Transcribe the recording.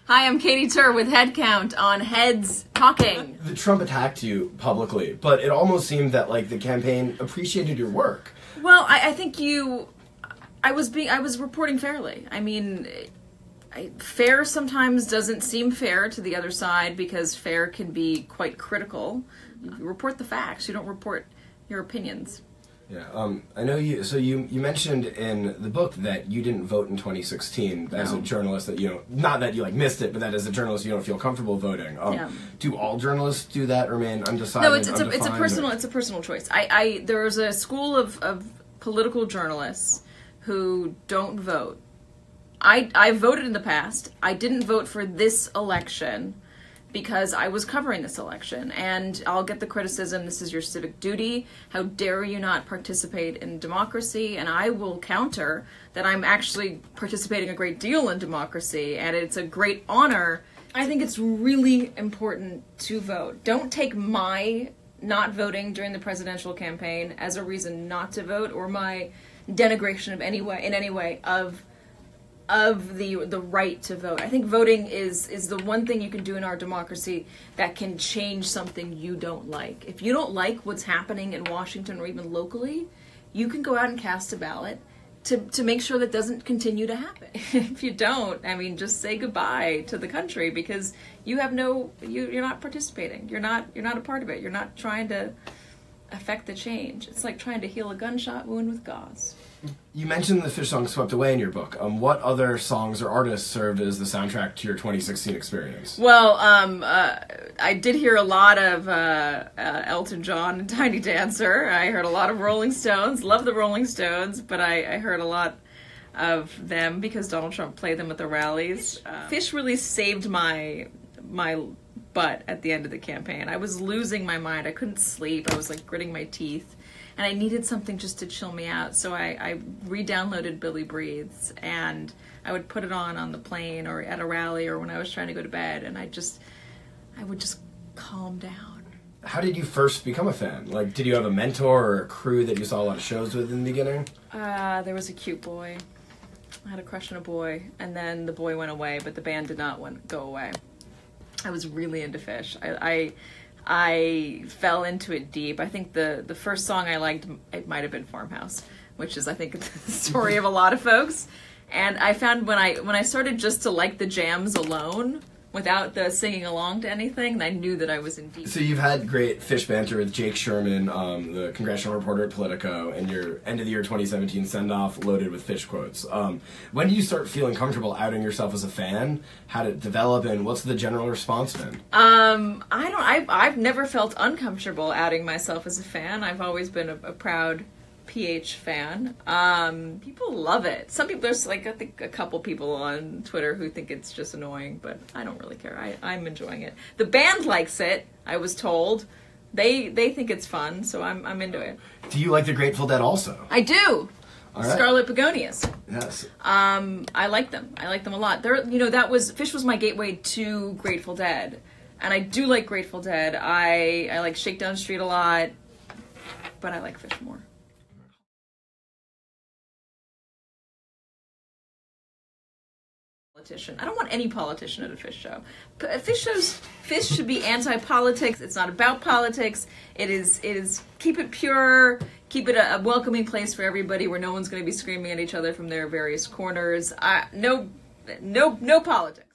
Hi, I'm Katy Tur with HeadCount on Heads Talking. The Trump attacked you publicly, but it almost seemed that like the campaign appreciated your work. Well, I think I was reporting fairly. I mean, fair sometimes doesn't seem fair to the other side because fair can be quite critical. You report the facts. You don't report your opinions. Yeah, I know you. So you mentioned in the book that you didn't vote in 2016 as a journalist. That not that you like missed it, but that as a journalist you don't feel comfortable voting. Do all journalists do that? Remain undecided? No, it's a personal choice. There's a school of political journalists who don't vote. I voted in the past. I didn't vote for this election because I was covering this election, and I'll get the criticism, this is your civic duty, how dare you not participate in democracy, and I will counter that I'm actually participating a great deal in democracy, and it's a great honor. I think it's really important to vote. Don't take my not voting during the presidential campaign as a reason not to vote, or my denigration of in any way of the right to vote. I think voting is the one thing you can do in our democracy that can change something you don't like. If you don't like what's happening in Washington or even locally, you can go out and cast a ballot to make sure that doesn't continue to happen. If you don't, I mean, just say goodbye to the country because you have you're not participating. You're not a part of it. You're not trying to affect the change. It's like trying to heal a gunshot wound with gauze. You mentioned the Phish song "Swept Away" in your book. What other songs or artists served as the soundtrack to your 2016 experience? Well, I did hear a lot of Elton John and Tiny Dancer. I heard a lot of Rolling Stones. Love the Rolling Stones, but I heard a lot of them because Donald Trump played them at the rallies. Phish really saved my butt at the end of the campaign. I was losing my mind. I couldn't sleep. I was like gritting my teeth. And I needed something just to chill me out, so I re-downloaded Billy Breathes, and I would put it on the plane or at a rally or when I was trying to go to bed, and I would just calm down. How did you first become a fan? Like, did you have a mentor or a crew that you saw a lot of shows with in the beginning? There was a cute boy. I had a crush on a boy, and then the boy went away, but the band did not go away. I was really into Phish. I fell into it deep. I think the first song I liked, it might have been Farmhouse, which is, I think, the story of a lot of folks. And I found when I started just to like the jams alone, without the singing along to anything, I knew that I was in deep. So you've had great Phish banter with Jake Sherman, the congressional reporter at Politico, and your end of the year 2017 send-off loaded with Phish quotes. When do you start feeling comfortable outing yourself as a fan? How did it develop, and what's the general response been? I've never felt uncomfortable outing myself as a fan. I've always been a proud PH fan. People love it. Some people, there's like, I think a couple people on Twitter who think it's just annoying, but I don't really care. I'm enjoying it. The band likes it, I was told. They think it's fun, so I'm into it. Do you like the Grateful Dead also? I do. All right. Scarlet Begonias. Yes. I like them. I like them a lot. Phish was my gateway to Grateful Dead. And I do like Grateful Dead. I like Shakedown Street a lot, but I like Phish more. I don't want any politician at a Phish show. Phish should be anti-politics. It's not about politics. It is keep it pure, keep it a welcoming place for everybody where no one's going to be screaming at each other from their various corners. No politics.